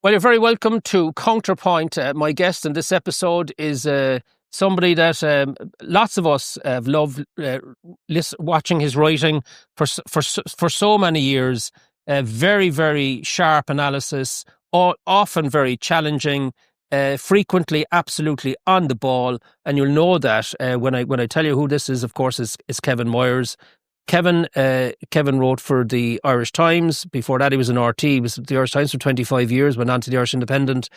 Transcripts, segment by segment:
Well, you're very welcome to Counterpoint. My guest in this episode is somebody that lots of us have loved watching his writing for so many years. Very, very sharp analysis, often very challenging, frequently absolutely on the ball. And you'll know that when I tell you who this is, of course, is Kevin Moyers. Kevin wrote for the Irish Times. Before that, he was in RT. He was at the Irish Times for 25 years, went on to the Irish Independent,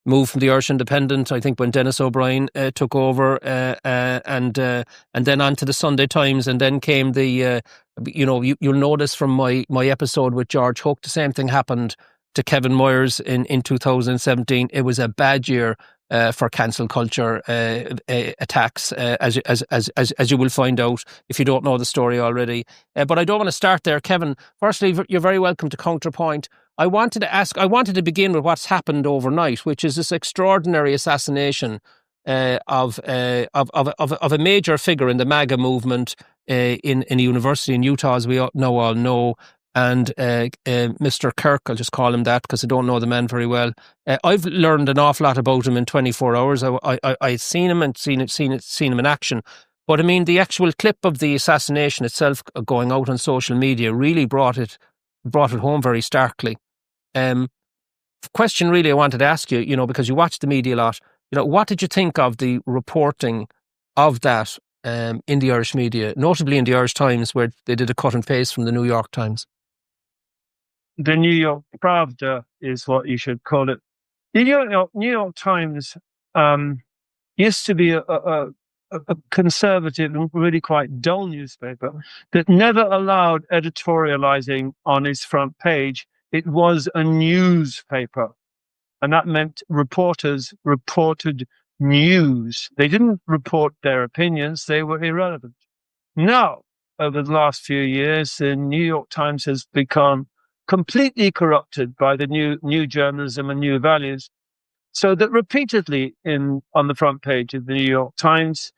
moved from the Irish Independent, I think, when Dennis O'Brien took over, and then on to the Sunday Times, and then came the, you'll notice from my episode with George Hook, the same thing happened to Kevin Moyers in 2017. It was a bad year for cancel culture attacks, as you will find out if you don't know the story already. But I don't want to start there, Kevin. Firstly, you're very welcome to Counterpoint. I wanted to begin with what's happened overnight, which is this extraordinary assassination of a major figure in the MAGA movement in a university in Utah, as we all know. And Mr. Kirk, I'll just call him that because I don't know the man very well. I've learned an awful lot about him in 24 hours. I've seen him and seen him in action. But I mean, the actual clip of the assassination itself going out on social media really brought it home very starkly. Question really I wanted to ask you, because you watch the media a lot, what did you think of the reporting of that in the Irish media, notably in the Irish Times, where they did a cut and paste from the New York Times? The New York Pravda is what you should call it. The New York Times used to be a conservative and really quite dull newspaper that never allowed editorializing on its front page. It was a newspaper, and that meant reporters reported news. They didn't report their opinions. They were irrelevant. Now, over the last few years, the New York Times has become completely corrupted by the new journalism and new values, so that repeatedly on the front page of the New York Times,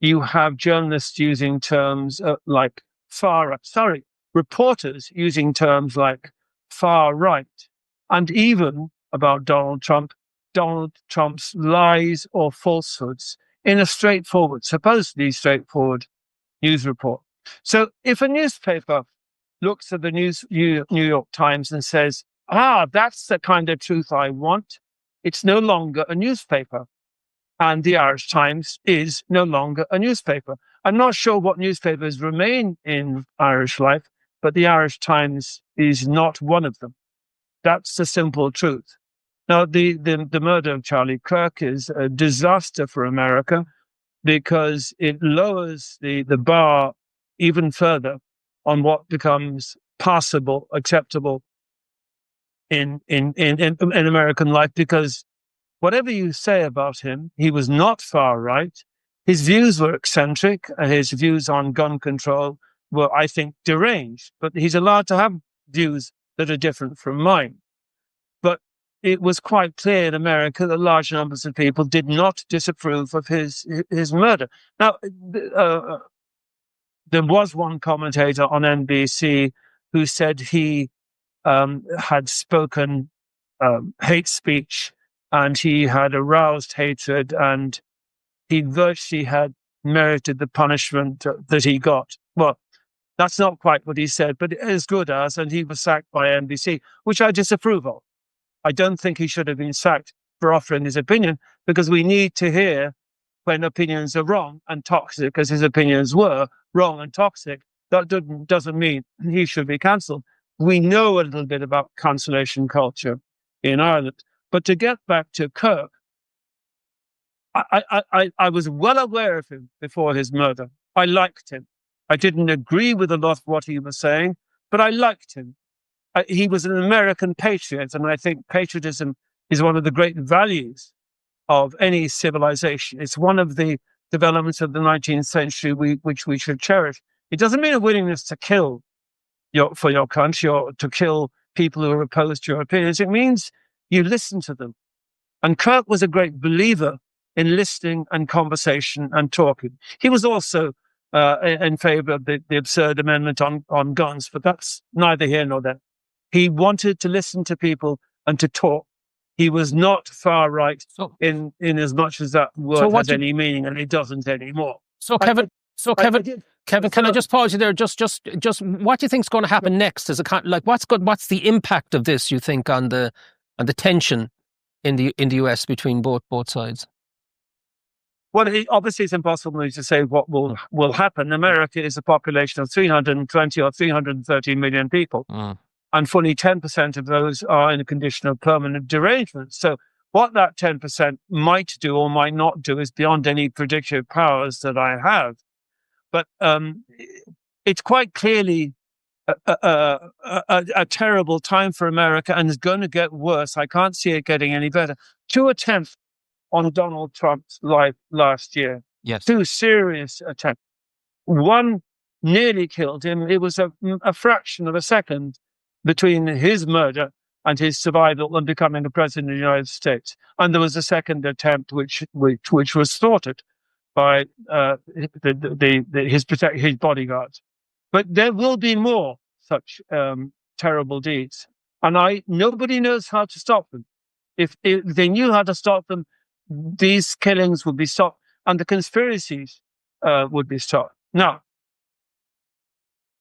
you have journalists using terms like reporters using terms like far right, and even about Donald Trump's lies or falsehoods in a supposedly straightforward news report. So if a newspaper looks at the New York Times and says, that's the kind of truth I want, it's no longer a newspaper. And the Irish Times is no longer a newspaper. I'm not sure what newspapers remain in Irish life, but the Irish Times is not one of them. That's the simple truth. Now, the murder of Charlie Kirk is a disaster for America because it lowers the bar even further on what becomes passable, acceptable in American life, because whatever you say about him, he was not far right. His views were eccentric. His views on gun control were, I think, deranged. But he's allowed to have views that are different from mine. But it was quite clear in America that large numbers of people did not disapprove of his murder. Now, there was one commentator on NBC who said he had spoken hate speech, and he had aroused hatred, and he virtually had merited the punishment that he got. Well, that's not quite what he said, but as good as, and he was sacked by NBC, which I disapprove of. I don't think he should have been sacked for offering his opinion, because we need to hear when opinions are wrong and toxic, as his opinions were wrong and toxic. That doesn't mean he should be cancelled. We know a little bit about cancellation culture in Ireland. But to get back to Kirk, I was well aware of him before his murder. I liked him. I didn't agree with a lot of what he was saying, but I liked him. He was an American patriot, and I think patriotism is one of the great values of any civilization. It's one of the developments of the 19th century which we should cherish. It doesn't mean a willingness to kill for your country or to kill people who are opposed to your opinions. It means you listen to them. And Kirk was a great believer in listening and conversation and talking. He was also in favor of the absurd amendment on guns, but that's neither here nor there. He wanted to listen to people and to talk. he was not far right So, in as much as that word has any meaning, and it doesn't anymore. so Kevin, I did. Kevin, can I just pause you there? Just what do you think is going to happen next? As a what's the impact of this? You think on the tension in the US between both sides? Well, obviously, it's impossible to say what will happen. America is a population of 320 or 330 million people, and fully 10% of those are in a condition of permanent derangement. So, what that 10% might do or might not do is beyond any predictive powers that I have. But it's quite clearly a terrible time for America, and it's going to get worse. I can't see it getting any better. 2 attempts on Donald Trump's life last year. Yes. 2 serious attempts. One nearly killed him. It was a fraction of a second between his murder and his survival and becoming the president of the United States. And there was a second attempt which was thwarted by his bodyguards. But there will be more such terrible deeds, and nobody knows how to stop them. If they knew how to stop them, these killings would be stopped, and the conspiracies would be stopped. Now,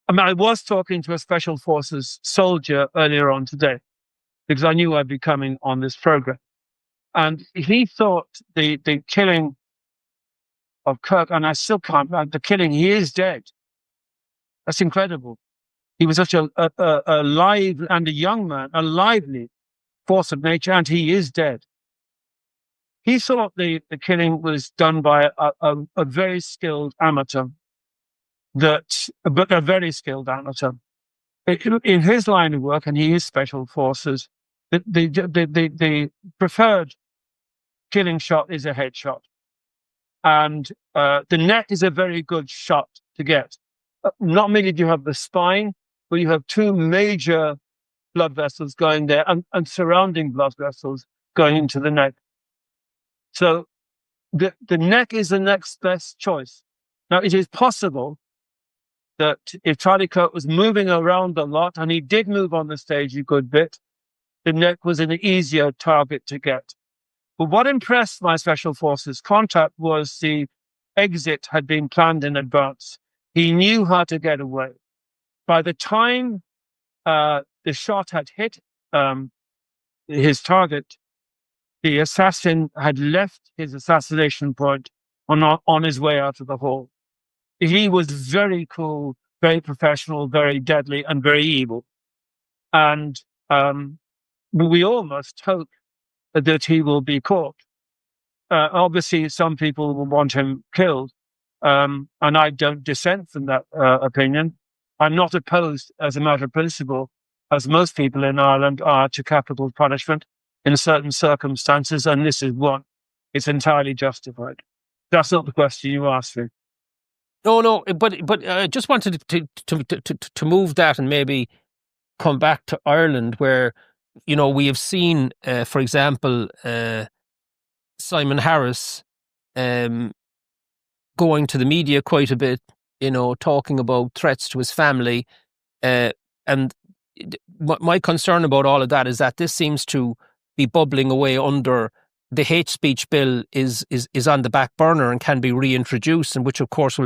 I was talking to a special forces soldier earlier on today because I knew I'd be coming on this program, and he thought the killing of Kirk, and I still can't. The killing, he is dead. That's incredible. He was such a live and a young man, a lively force of nature, and he is dead. He thought the killing was done by a very skilled amateur, but a very skilled amateur. In his line of work, and he is special forces, the preferred killing shot is a headshot. And the neck is a very good shot to get. Not merely do you have the spine, but you have 2 major blood vessels going there and surrounding blood vessels going into the neck. So the neck is the next best choice. Now, it is possible that if Charlie Kirk was moving around a lot, and he did move on the stage a good bit, the neck was an easier target to get. But what impressed my special forces contact was the exit had been planned in advance. He knew how to get away. By the time the shot had hit his target, the assassin had left his assassination point on his way out of the hall. He was very cool, very professional, very deadly, and very evil. And we all must hope that he will be caught. Obviously, some people will want him killed, and I don't dissent from that opinion. I'm not opposed, as a matter of principle, as most people in Ireland are, to capital punishment in certain circumstances, and this is one. It's entirely justified. That's not the question you asked me. No, but I just wanted to move that and maybe come back to Ireland, where we have seen, for example, Simon Harris going to the media quite a bit, talking about threats to his family, and my concern about all of that is that this seems to be bubbling away under the hate speech bill is on the back burner and can be reintroduced, and which of course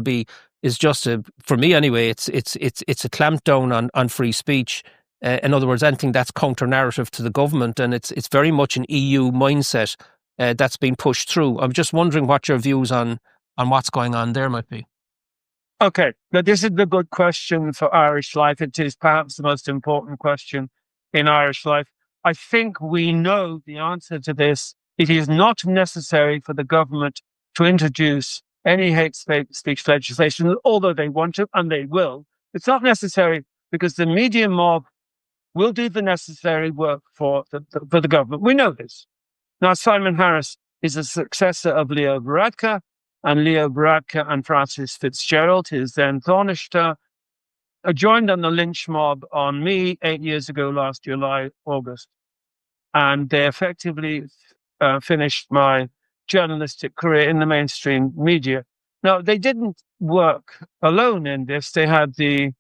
is just for me anyway, it's a clamp down on free speech. In other words, anything that's counter narrative to the government, and it's very much an EU mindset that's been pushed through. I'm just wondering what your views on what's going on there might be. Okay, now this is the good question for Irish life. It is perhaps the most important question in Irish life. I think we know the answer to this. It is not necessary for the government to introduce any hate speech legislation, although they want to, and they will. It's not necessary because the media mob will do the necessary work for the government. We know this. Now, Simon Harris is a successor of Leo Varadkar, and Leo Varadkar and Francis Fitzgerald, his then Taoiseach, joined on the lynch mob on me 8 years ago, last July, August. And they effectively finished my journalistic career in the mainstream media. Now, they didn't work alone in this. They had the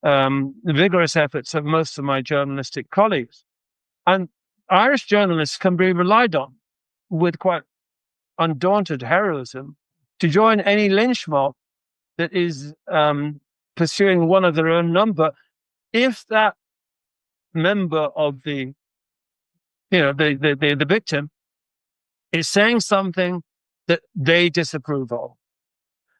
vigorous efforts of most of my journalistic colleagues. And Irish journalists can be relied on with quite undaunted heroism to join any lynch mob that is pursuing one of their own number, if that member of the victim is saying something that they disapprove of.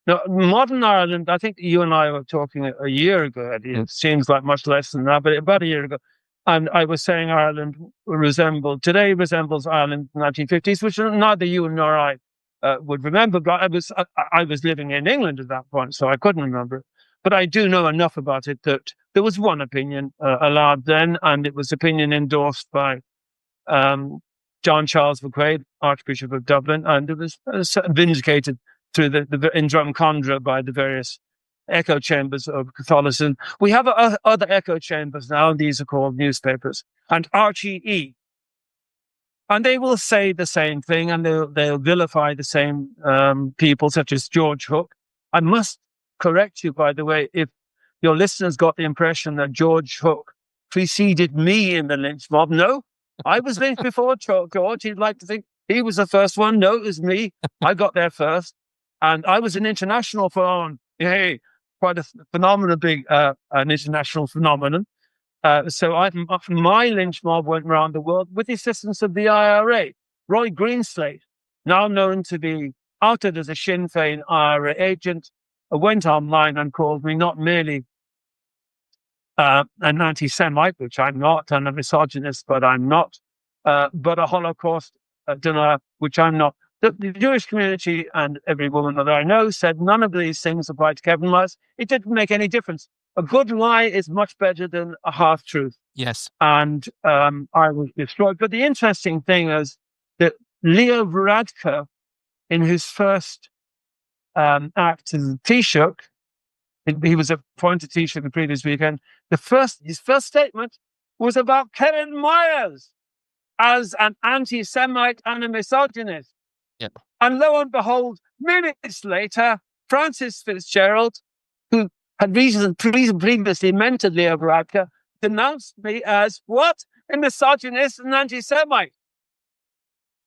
Now, modern Ireland, I think you and I were talking a year ago. It seems like much less than that, but about a year ago, and I was saying Ireland today resembles Ireland in the 1950s, which neither you nor I would remember. But I was living in England at that point, so I couldn't remember it. But I do know enough about it that there was one opinion allowed then, and it was opinion endorsed by John Charles McQuaid, Archbishop of Dublin, and it was vindicated through in Drumcondra by the various echo chambers of Catholicism. We have other echo chambers now, and these are called newspapers, and RTE. And they will say the same thing, and they'll vilify the same people, such as George Hook. I must correct you, by the way, if your listeners got the impression that George Hook preceded me in the lynch mob. No, I was lynched before George. He'd like to think he was the first one. No, it was me. I got there first. And I was an international phenomenon. Hey, quite a phenomenon, an international phenomenon. So my lynch mob went around the world with the assistance of the IRA. Roy Greenslade, now known to be outed as a Sinn Féin IRA agent, went online and called me not merely an anti-Semite, which I'm not, and a misogynist, but I'm not, but a Holocaust denier, which I'm not. The Jewish community and every woman that I know said none of these things apply to Kevin Myers. It didn't make any difference. A good lie is much better than a half-truth. Yes. And I was destroyed. But the interesting thing is that Leo Varadkar, in his first act as Taoiseach, he was appointed Taoiseach the previous weekend, his first statement was about Kevin Myers as an anti-Semite and a misogynist. Yep. And lo and behold, minutes later, Francis Fitzgerald, who had previously mentored Leo Varadkar, denounced me as what? A misogynist and anti-Semite.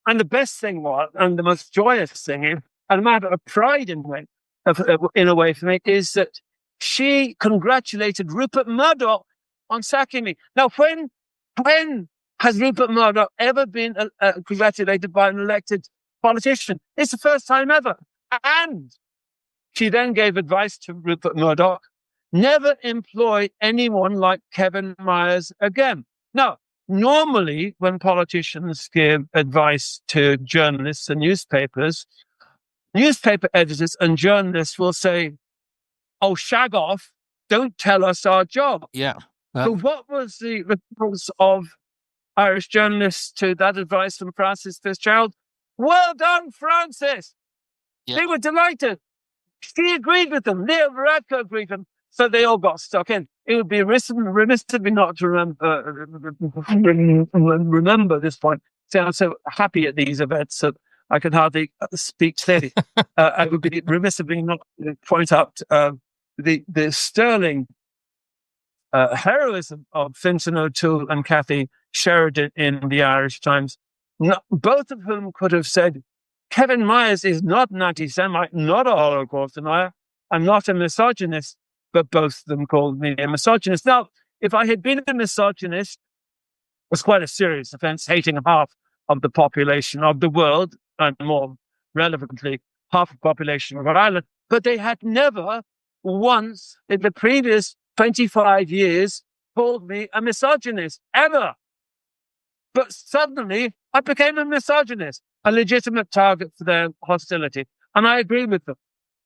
And the best thing was, and the most joyous thing is, and a matter of pride in a way for me, is that she congratulated Rupert Murdoch on sacking me. Now, when has Rupert Murdoch ever been congratulated by an elected politician? It's the first time ever. And she then gave advice to Rupert Murdoch, never employ anyone like Kevin Myers again. Now, normally when politicians give advice to journalists and newspapers, newspaper editors and journalists will say, oh, shag off, don't tell us our job. Yeah. So what was the response of Irish journalists to that advice from Francis Fitzgerald? Well done, Francis. Yeah. They were delighted. She agreed with them. Leo Varadkar agreed with them. So they all got stuck in. It would be remiss of me not to remember this point. See, I'm so happy at these events that I can hardly speak clearly. I would be remiss of me not to point out the sterling heroism of Fintan O'Toole and Cathy Sheridan in the Irish Times. Both of whom could have said, Kevin Myers is not an anti-Semite, not a Holocaust denier, and not a misogynist, but both of them called me a misogynist. Now, if I had been a misogynist, it was quite a serious offense, hating half of the population of the world, and more relevantly, half the population of Ireland, but they had never once in the previous 25 years called me a misogynist, ever. But suddenly, I became a misogynist, a legitimate target for their hostility. And I agree with them.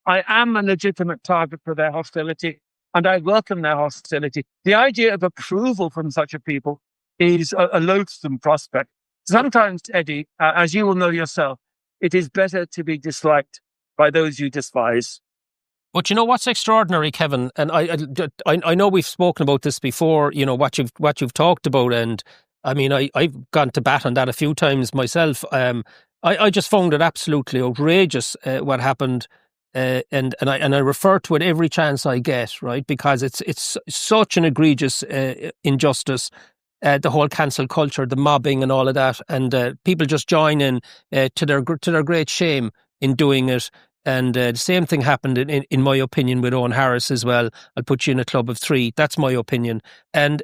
I am a legitimate target for their hostility, and I welcome their hostility. The idea of approval from such a people is a loathsome prospect. Sometimes, Eddie, as you will know yourself, it is better to be disliked by those you despise. But you know what's extraordinary, Kevin, and I know we've spoken about this before. You know what you've talked about, and I mean I've gone to bat on that a few times myself. I just found it absolutely outrageous what happened, and I refer to it every chance I get, right? Because it's such an egregious injustice. the whole cancel culture, the mobbing and all of that, and people just join in to their great shame in doing it. And the same thing happened, in my opinion, with Owen Harris as well. I'll put you in a club of three. That's my opinion. And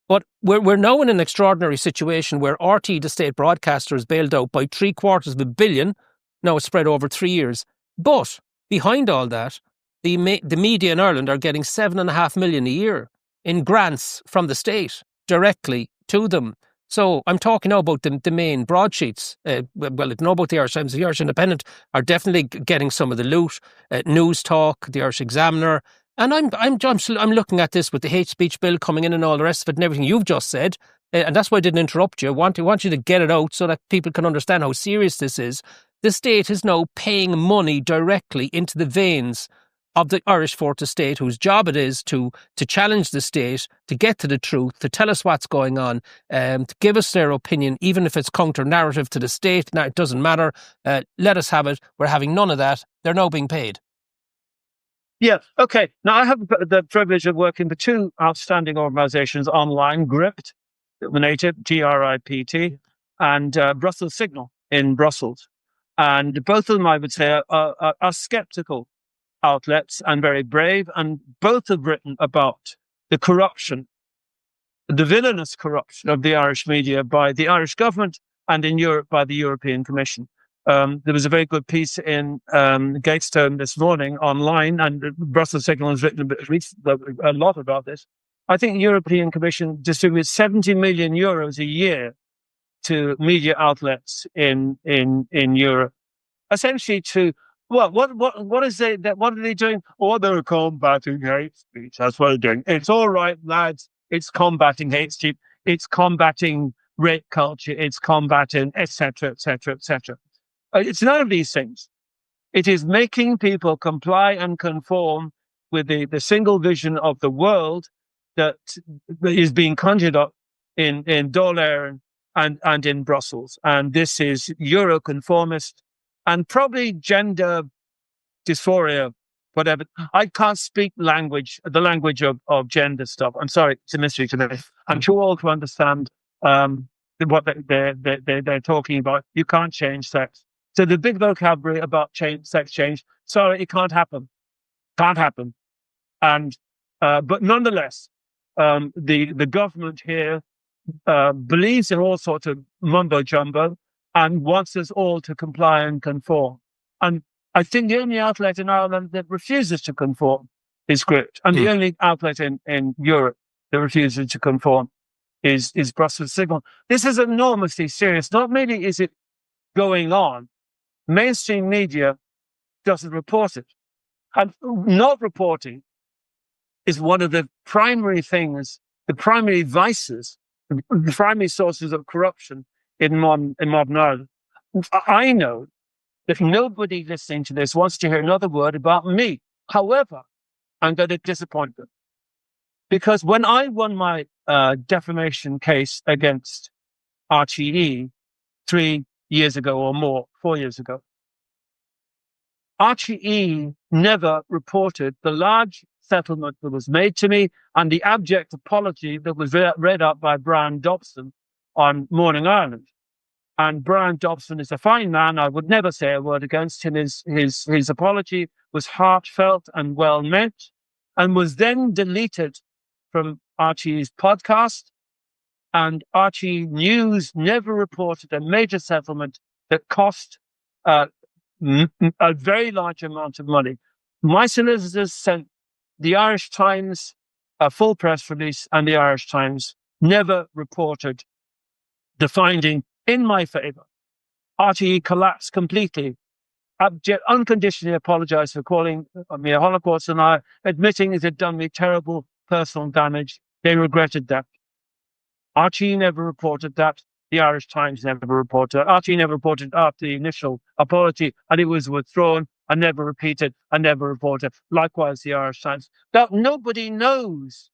but we're now in an extraordinary situation where RT, the state broadcaster, is bailed out by $750 million. Now it's spread over 3 years. But behind all that, the media in Ireland are getting $7.5 million a year in grants from the state directly to them. So I'm talking now about the main broadsheets. Well, if you know about the Irish Times, the Irish Independent are definitely getting some of the loot. News Talk, the Irish Examiner, and I'm looking at this with the hate speech bill coming in and all the rest of it and everything you've just said, and that's why I didn't interrupt you. I want you to get it out so that people can understand how serious this is. The state is now paying money directly into the veins of the Irish Fourth Estate, whose job it is to challenge the state, to get to the truth, to tell us what's going on, to give us their opinion, even if it's counter-narrative to the state. Now, it doesn't matter. Let us have it. We're having none of that. They're now being paid. Yeah, okay. Now, I have the privilege of working for two outstanding organizations online, GRIPT, the native, GRIPT, and Brussels Signal in Brussels. And both of them, I would say, are skeptical outlets and very brave, and both have written about the corruption, the villainous corruption of the Irish media by the Irish government and in Europe by the European Commission. There was a very good piece in Gatestone this morning online, and Brussels Signal has written a lot about this. I think the European Commission distributes 70 million euros a year to media outlets in Europe, essentially to what are they doing? Oh, they're combating hate speech. That's what they're doing. It's all right, lads. It's combating hate speech. It's combating rape culture. It's combating etc. etc. etc. It's none of these things. It is making people comply and conform with the single vision of the world that is being conjured up in Dáil Éireann and in Brussels. And this is Euroconformist and probably gender dysphoria, whatever. I can't speak the language of gender stuff. I'm sorry, it's a mystery to me. I'm too old to understand what they're talking about. You can't change sex. So the big vocabulary about sex change, sorry, it can't happen. Can't happen. And but nonetheless, the government here believes in all sorts of mumbo jumbo and wants us all to comply and conform. And I think the only outlet in Ireland that refuses to conform is GRIPT, and the only outlet in Europe that refuses to conform is Brussels Signal. This is enormously serious. Not merely is it going on, mainstream media doesn't report it. And not reporting is one of the primary things, the primary vices, the primary sources of corruption in modern Ireland. I know that nobody listening to this wants to hear another word about me. However, I'm going to disappoint them. Because when I won my defamation case against RTE 3 years ago or more, 4 years ago, RTE never reported the large settlement that was made to me and the abject apology that was read up by Brian Dobson on Morning Ireland. And Brian Dobson is a fine man. I would never say a word against him. His apology was heartfelt and well meant, and was then deleted from RTE's podcast. And RTE News never reported a major settlement that cost a very large amount of money. My solicitors sent the Irish Times a full press release, and the Irish Times never reported the finding in my favor. RTE collapsed completely, unconditionally apologized for calling me a Holocaust denier, admitting it had done me terrible personal damage. They regretted that. RTE never reported that. The Irish Times never reported that. RTE never reported after the initial apology, and it was withdrawn and never repeated and never reported. Likewise, the Irish Times. Now, nobody knows,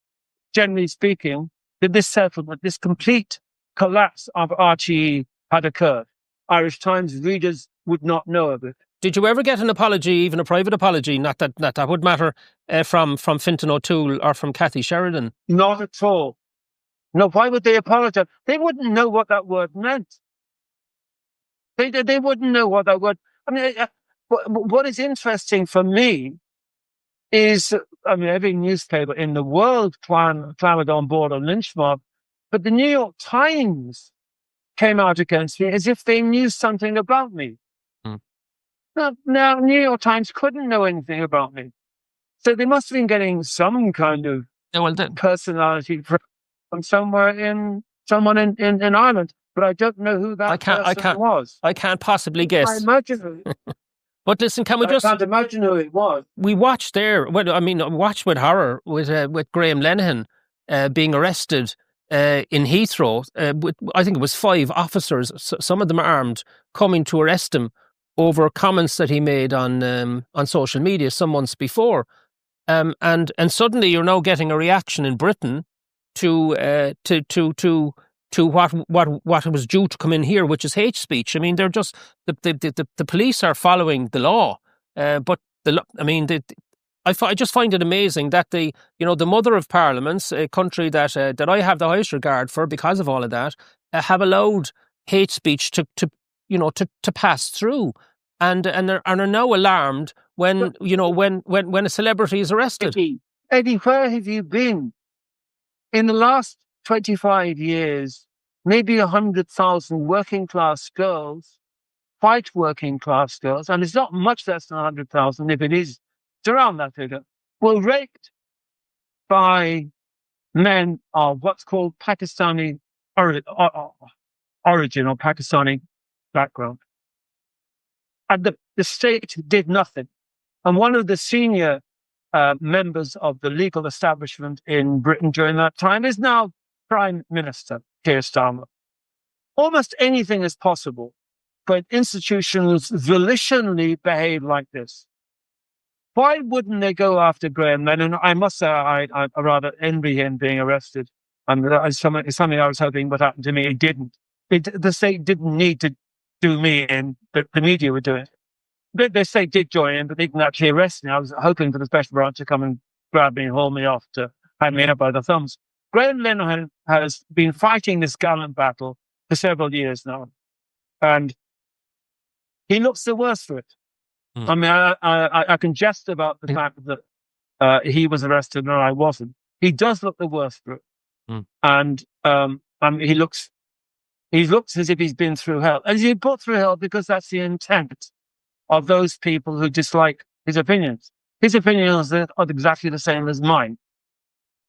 generally speaking, that this settlement, this complete collapse of RTE had occurred. Irish Times readers would not know of it. Did you ever get an apology, even a private apology, not that would matter, from Fintan O'Toole or from Cathy Sheridan? Not at all. No, why would they apologize? They wouldn't know what that word meant. They wouldn't know what that word. I mean, what is interesting for me is, I mean, every newspaper in the world clamored on board a lynch mob, but the New York Times came out against me as if they knew something about me. Hmm. Now, New York Times couldn't know anything about me. So they must have been getting some kind of personality from someone in Ireland, but I don't know who that person was. I can't possibly guess. I imagine. But listen, can we I can't imagine who it was. We watched there. Well, I mean, watched with horror with Graham Lenihan being arrested in Heathrow. I think it was 5 officers, some of them armed, coming to arrest him over comments that he made on social media some months before. And suddenly you're now getting a reaction in Britain to what was due to come in here, which is hate speech. I mean, they're just the police are following the law, but I just find it amazing that the mother of parliaments, a country that I have the highest regard for because of all of that, have allowed hate speech to pass through, and are now alarmed when a celebrity is arrested. Eddie, where have you been? In the last 25 years, maybe 100,000 working class girls, white working class girls, and it's not much less than 100,000 if it is, it's around that figure, were raped by men of what's called Pakistani origin or Pakistani background. And the state did nothing. And one of the senior members of the legal establishment in Britain during that time is now Prime Minister Keir Starmer. Almost anything is possible when institutions volitionally behave like this. Why wouldn't they go after Graham Lennon? I must say I rather envy him being arrested. And it's something I was hoping would happen to me. It didn't. The state didn't need to do me in, but the media were doing it. The state did join in, but they didn't actually arrest me. I was hoping for the special branch to come and grab me and haul me off to hang me up by the thumbs. Graham Lennon has been fighting this gallant battle for several years now, and he looks the worse for it. I mean, I can jest about the fact that he was arrested and I wasn't. He does look the worse for it, and he looks as if he's been through hell, and he's been put through hell because that's the intent of those people who dislike his opinions. His opinions are exactly the same as mine.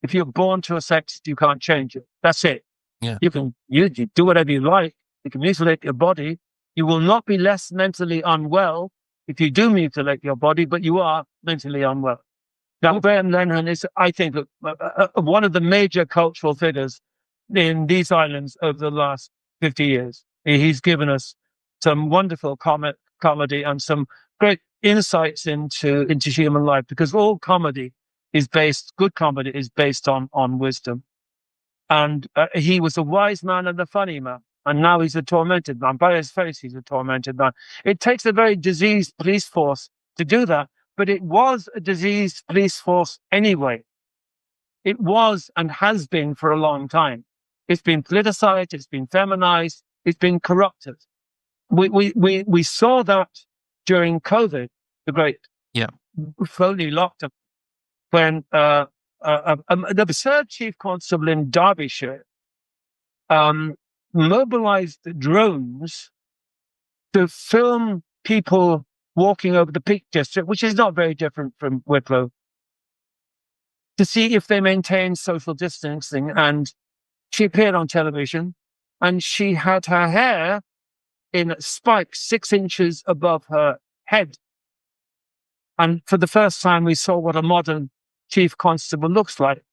If you're born to a sex, you can't change it. That's it. Yeah. You can you do whatever you like. You can mutilate your body. You will not be less mentally unwell if you do mutilate your body, but you are mentally unwell. Now, Graham Lennon is, I think, one of the major cultural figures in these islands over the last 50 years. He's given us some wonderful comedy and some great insights into human life, because all good comedy is based on wisdom. And he was a wise man and a funny man. And now he's a tormented man. By his face, he's a tormented man. It takes a very diseased police force to do that, but it was a diseased police force anyway. It was and has been for a long time. It's been politicized, it's been feminized, it's been corrupted. We saw that during COVID, the great Foley lockdown, when an absurd chief constable in Derbyshire mobilized drones to film people walking over the Peak District, which is not very different from Wicklow, to see if they maintained social distancing. And she appeared on television, and she had her hair in spikes 6 inches above her head. And for the first time, we saw what a modern chief constable looks like.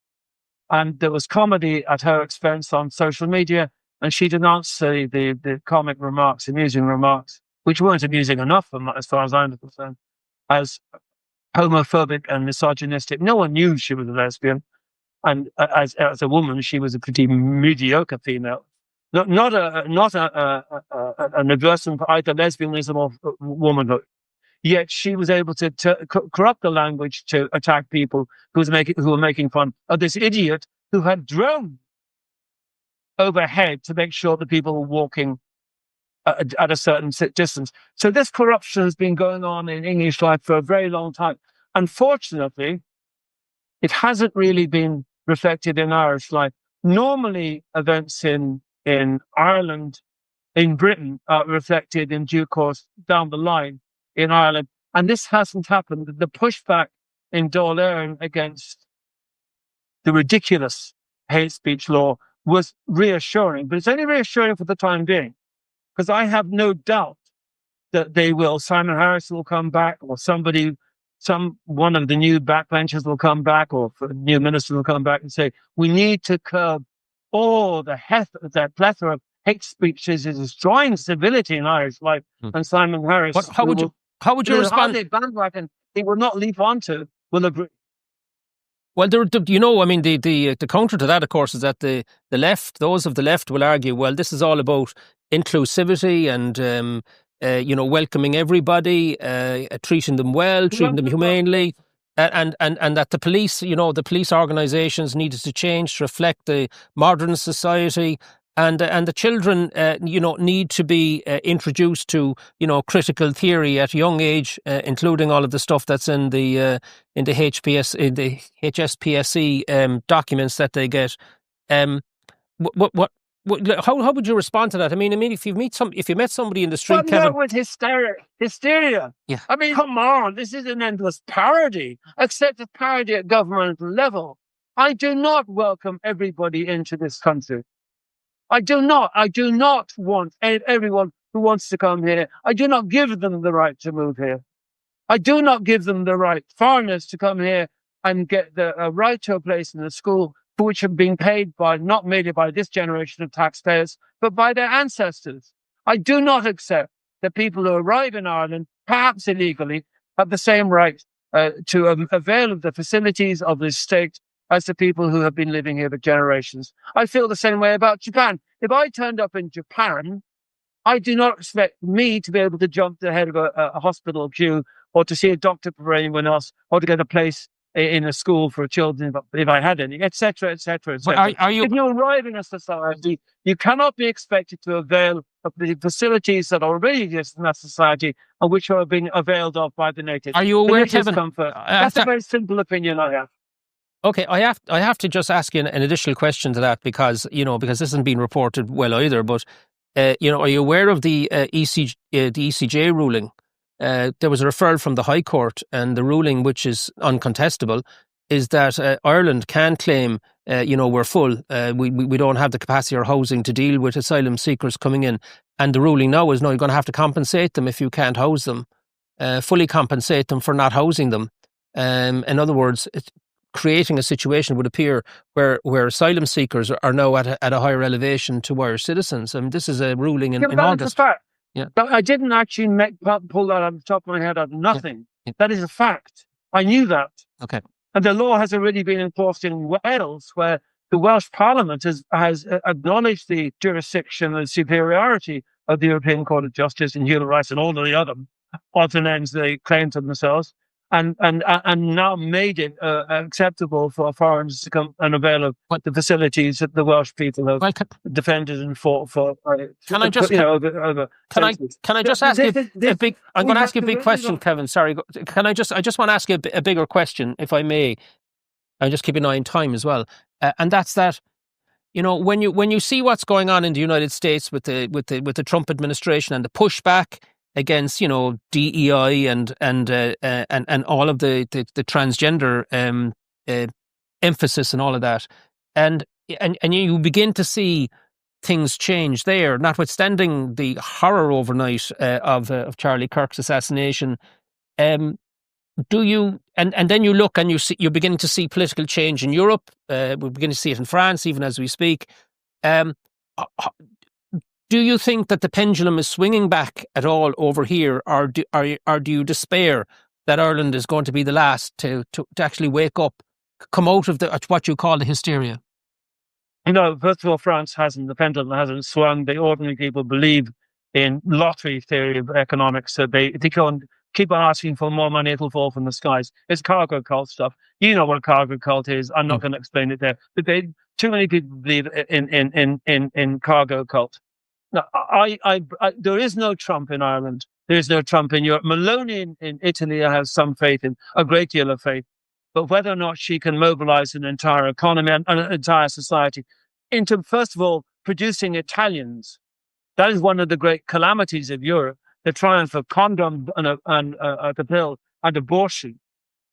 And there was comedy at her expense on social media, and she denounced the comic remarks, amusing remarks, which weren't amusing enough, as far as I'm concerned, as homophobic and misogynistic. No one knew she was a lesbian. And as a woman, she was a pretty mediocre female. Not an adversion for either lesbianism or womanhood. Yet she was able to corrupt the language to attack people who were making fun of this idiot who had drones overhead to make sure that people were walking at a certain distance. So this corruption has been going on in English life for a very long time. Unfortunately, it hasn't really been reflected in Irish life. Normally, events in Ireland, in Britain, are reflected in due course down the line in Ireland. And this hasn't happened. The pushback in Dáil Éireann against the ridiculous hate speech law was reassuring, but it's only reassuring for the time being, because I have no doubt that Simon Harris will come back, or one of the new backbenchers will come back, or the new minister will come back and say, we need to curb all that plethora of hate speeches is destroying civility in Irish life. And Simon Harris, how would you respond? Bandwagon he will not leap onto, will agree. Well, the counter to that, of course, is that the left, those of the left, will argue, well, this is all about inclusivity and welcoming everybody, treating them well, treating them humanely, and that the police organisations needed to change to reflect the modern society, and the children need to be introduced to critical theory at a young age, including all of the stuff that's in the HSPSE documents that they get. How would you respond to that? I mean, if you met somebody in the street, Kevin, with hysteria. Yeah. I mean, come on, this is an endless parody, except a parody at governmental level. I do not welcome everybody into this country. I do not want everyone who wants to come here. I do not give them the right to move here. I do not give them the right, foreigners, to come here and get a right to a place in the school for which have been paid by, not merely by this generation of taxpayers, but by their ancestors. I do not accept that people who arrive in Ireland, perhaps illegally, have the same right to avail of the facilities of this state as the people who have been living here for generations. I feel the same way about Japan. If I turned up in Japan, I do not expect me to be able to jump to the head of a hospital queue, or to see a doctor for anyone else, or to get a place in a school for children if I had any, etc., etc., etc. If you arrive in a society, you cannot be expected to avail of the facilities that already exist in that society and which are being availed of by the natives. Are you aware, Kevin? That's a very simple opinion I have. Okay, I have to just ask you an additional question to that, because this hasn't been reported well either. But are you aware of the ECJ ruling? There was a referral from the High Court, and the ruling, which is uncontestable, is that Ireland can claim, we're full. We don't have the capacity or housing to deal with asylum seekers coming in. And the ruling now is, no, you're going to have to compensate them if you can't house them, fully compensate them for not housing them. In other words, creating a situation would appear where asylum seekers are now at a higher elevation to Irish citizens. I mean, this is a ruling in August. Yeah. I didn't actually pull that on the top of my head out of nothing. Yeah. That is a fact. I knew that. Okay. And the law has already been enforced in Wales, where the Welsh Parliament has acknowledged the jurisdiction and superiority of the European Court of Justice and human rights and all of the other names they claim to themselves, and now made it acceptable for foreigners to come and avail of the facilities that the Welsh people have defended and fought for. Can I just ask you a big? I'm going to ask you a big question, Kevin. Sorry. I just want to ask you a bigger question, if I may. I'm just keeping an eye on time as well, and that's that. When you see what's going on in the United States with the Trump administration and the pushback against DEI and all of the transgender emphasis and all of that, and you begin to see things change there, notwithstanding the horror overnight of Charlie Kirk's assassination. Do you and then you look and you're beginning to see political change in Europe. We're beginning to see it in France, even as we speak. Do you think that the pendulum is swinging back at all over here, or do you despair that Ireland is going to be the last to actually wake up, come out of what you call the hysteria? First of all, France hasn't. The pendulum hasn't swung. The ordinary people believe in lottery theory of economics. So they keep on asking for more money, it'll fall from the skies. It's cargo cult stuff. You know what a cargo cult is. I'm not going to explain it there. But too many people believe in cargo cult. No, there is no Trump in Ireland. There is no Trump in Europe. Meloni in Italy, I have some faith in, a great deal of faith. But whether or not she can mobilize an entire economy and an entire society into, first of all, producing Italians, that is one of the great calamities of Europe, the triumph of condom and the pill and abortion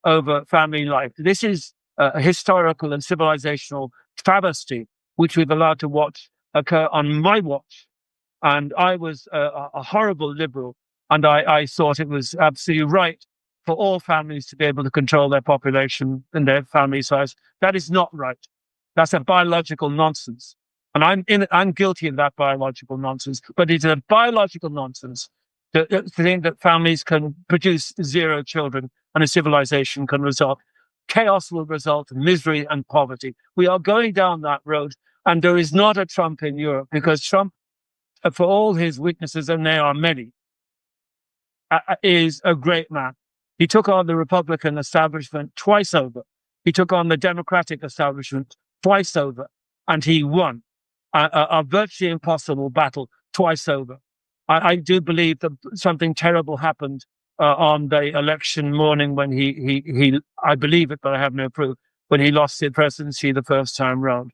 over family life. This is a historical and civilizational travesty, which we've allowed to watch occur on my watch. And I was a horrible liberal, and I thought it was absolutely right for all families to be able to control their population and their family size. That is not right. That's a biological nonsense. And I'm guilty of that biological nonsense, but it's a biological nonsense to think that families can produce 0 children and a civilization can result. Chaos will result in misery and poverty. We are going down that road, and there is not a Trump in Europe, because Trump, for all his weaknesses, and they are many, is a great man. He took on the Republican establishment twice over. He took on the Democratic establishment twice over, and he won a virtually impossible battle twice over. I do believe that something terrible happened on the election morning when he I believe it, but I have no proof, when he lost the presidency the first time round.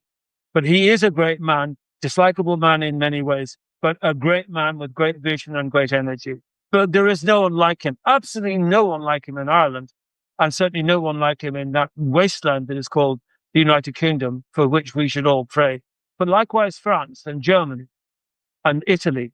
But he is a great man, dislikable man in many ways, but a great man with great vision and great energy. But there is no one like him, absolutely no one like him in Ireland, and certainly no one like him in that wasteland that is called the United Kingdom, for which we should all pray. But likewise, France and Germany and Italy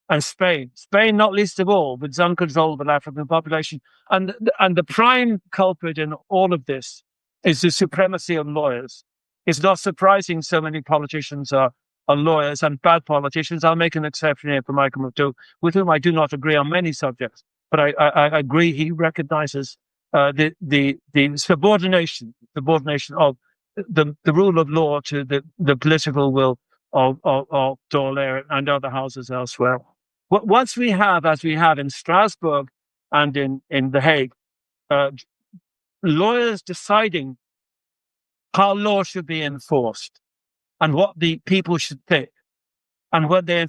and Spain not least of all, with its uncontrollable African population. And the prime culprit in all of this is the supremacy of lawyers. It's not surprising so many politicians are lawyers, and bad politicians. I'll make an exception here for Michael McDowell, with whom I do not agree on many subjects, but I agree he recognizes the subordination of the rule of law to the political will of Dáil and other houses elsewhere. Once we have, as we have in Strasbourg and in The Hague, lawyers deciding how law should be enforced and what the people should think, and what they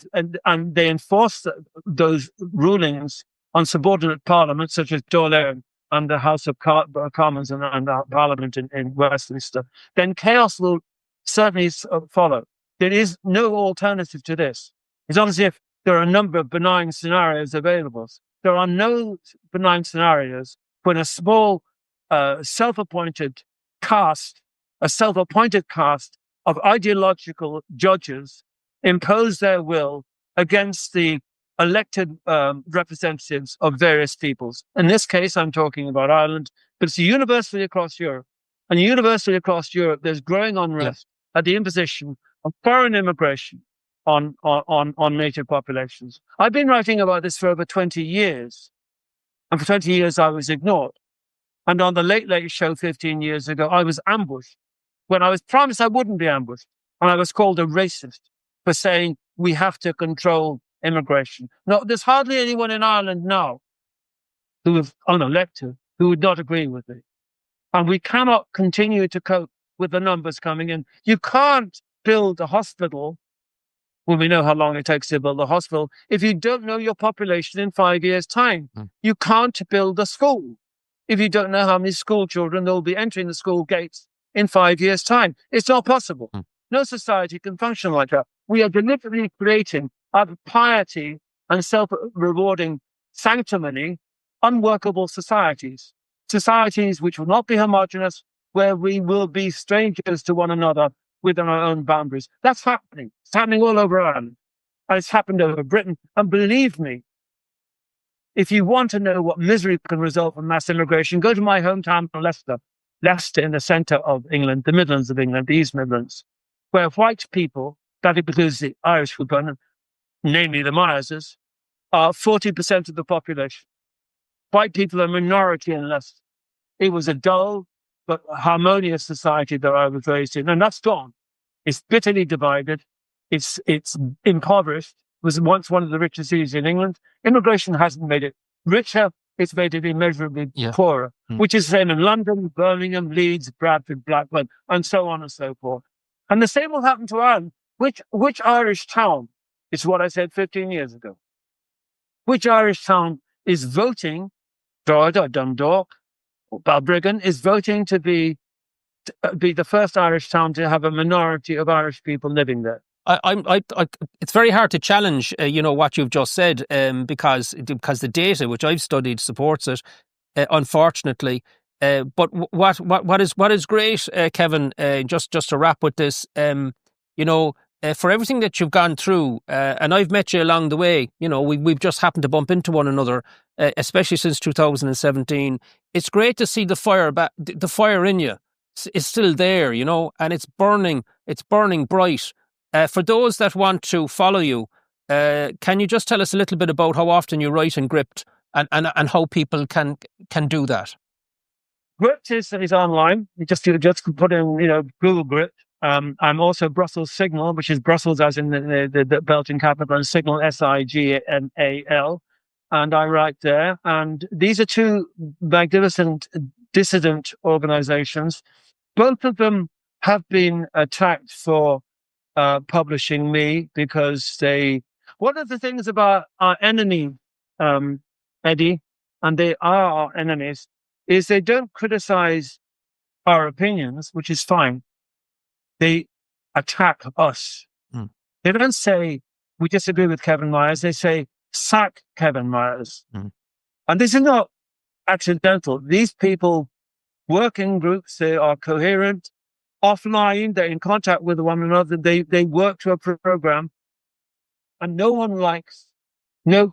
enforce those rulings on subordinate parliaments, such as Dáil and the House of Commons and the Parliament in Westminster, then chaos will certainly follow. There is no alternative to this. It's not as if there are a number of benign scenarios available. There are no benign scenarios when a small self-appointed caste of ideological judges impose their will against the elected representatives of various peoples. In this case, I'm talking about Ireland, but it's universally across Europe. And universally across Europe, there's growing unrest at the imposition of foreign immigration on native populations. I've been writing about this for over 20 years. And for 20 years, I was ignored. And on the Late Late Show 15 years ago, I was ambushed when I was promised I wouldn't be ambushed. And I was called a racist for saying we have to control immigration. No, there's hardly anyone in Ireland now who is unelected who would not agree with me. And we cannot continue to cope with the numbers coming in. You can't build a hospital, when we know how long it takes to build a hospital, if you don't know your population in 5 years' time. You can't build a school if you don't know how many school children there will be entering the school gates in 5 years' time. It's not possible. No society can function like that. We are deliberately creating, out of piety and self-rewarding sanctimony, unworkable societies. Societies which will not be homogenous, where we will be strangers to one another within our own boundaries. That's happening. It's happening all over Ireland. And it's happened over Britain. And believe me, if you want to know what misery can result from mass immigration, go to my hometown of Leicester. Leicester in the centre of England, the Midlands of England, the East Midlands, where white people, that includes the Irish component, namely the Myers's, are 40% of the population. White people are a minority in Leicester. It was a dull but harmonious society that I was raised in, and that's gone. It's bitterly divided. It's impoverished. It was once one of the richest cities in England. Immigration hasn't made it richer. It's made it immeasurably poorer, which is the same in London, Birmingham, Leeds, Bradford, Blackburn, and so on and so forth. And the same will happen to Ireland. Which Irish town, is what I said 15 years ago, which Irish town is voting, Drogheda, Dundalk, or Balbriggan, is voting to be the first Irish town to have a minority of Irish people living there? It's very hard to challenge, what you've just said, because the data which I've studied supports it, unfortunately. But what is great, Kevin, just to wrap with this, for everything that you've gone through, and I've met you along the way, we've just happened to bump into one another, especially since 2017. It's great to see the fire in you is still there, and it's burning bright. For those that want to follow you, can you just tell us a little bit about how often you write in Gript and how people can do that? Gript is online. You just put in, Google Gript. I'm also Brussels Signal, which is Brussels as in the Belgian capital, and Signal, Signal. And I write there. And these are two magnificent dissident organizations. Both of them have been attacked for publishing me because one of the things about our enemy, Eddie, and they are our enemies, is they don't criticize our opinions, which is fine. They attack us. They don't say, we disagree with Kevin Myers. They say, sack Kevin Myers. And this is not accidental. These people work in groups. They are coherent. Offline, they're in contact with one another. They work to a program. And no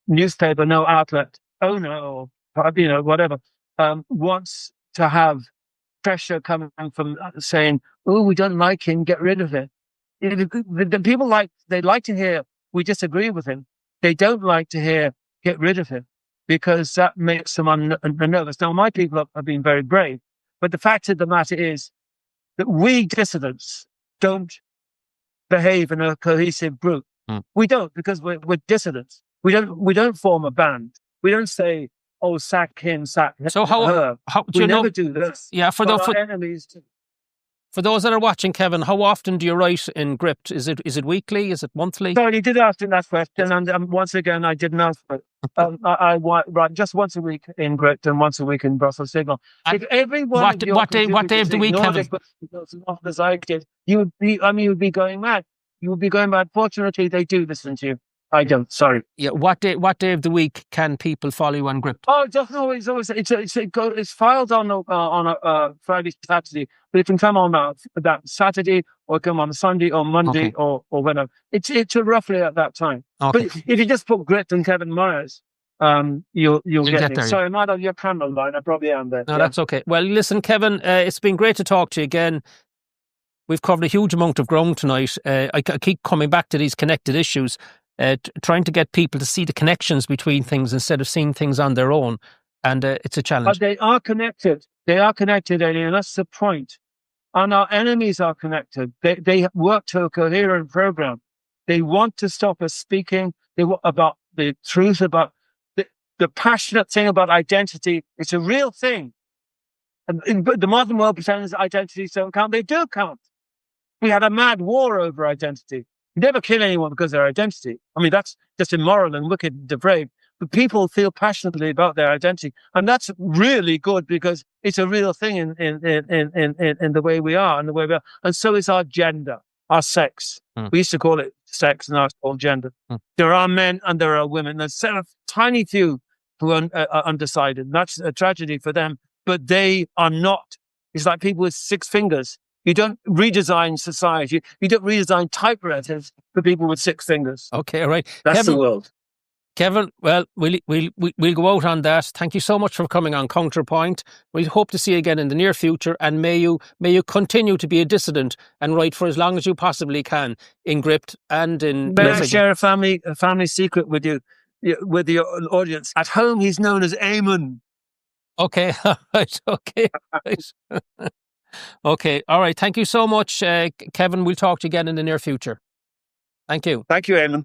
newspaper, no outlet, owner, or whatever, wants to have pressure coming from saying, "Oh, we don't like him, get rid of it." The people they like to hear we disagree with him. They don't like to hear get rid of him because that makes them nervous. Now, my people have been very brave, but the fact of the matter is that we dissidents don't behave in a cohesive group. We don't, because we're dissidents. We don't form a band. We don't say, "Oh, sack him, sack her." So how do you never do this? Yeah, for enemies too. For those that are watching, Kevin, how often do you write in Gript? Is it weekly? Is it monthly? Sorry, you did ask me that question, and once again, I didn't answer it. I write just once a week in Gript and once a week in Brussels Signal. If everyone what day of the week, Kevin? As I did, you'd be going mad. You would be going mad. Fortunately, they do listen to you. I don't. Sorry. Yeah. What day of the week can people follow you on Gript? Oh, just always. It's filed on a Friday, Saturday, but it can come on that Saturday, or come on a Sunday or Monday, okay, or whenever. It's roughly at that time. Okay. But if you just put Gript and Kevin Myers, you'll get there. Sorry, I'm not on your camera line. I probably am there. No, that's okay. Well, listen, Kevin, it's been great to talk to you again. We've covered a huge amount of ground tonight. I keep coming back to these connected issues. Trying to get people to see the connections between things instead of seeing things on their own. And it's a challenge. But they are connected. They are connected, Eddie, and that's the point. And our enemies are connected. They work to a coherent program. They want to stop us speaking about the truth, about the passionate thing about identity. It's a real thing. And the modern world pretends identities don't count. They do count. We had a mad war over identity. You never kill anyone because of their identity. I mean, that's just immoral and wicked and depraved. But people feel passionately about their identity. And that's really good because it's a real thing in the way we are and the way we are. And so is our gender, our sex. We used to call it sex, and now it's called gender. There are men and there are women. There's a tiny few who are undecided. And that's a tragedy for them. But they are not. It's like people with 6 fingers. You don't redesign society. You don't redesign typewriters for people with 6 fingers. Okay, all right. That's Kevin, the world. Kevin, well, we'll go out on that. Thank you so much for coming on Counterpoint. We hope to see you again in the near future, and may you continue to be a dissident and write for as long as you possibly can in Gript and in. May I share a family secret with you, with your audience? At home, he's known as Eamon. Okay, all right, okay. Right. Okay, all right. Thank you so much, Kevin. We'll talk to you again in the near future. Thank you. Thank you, Eamon.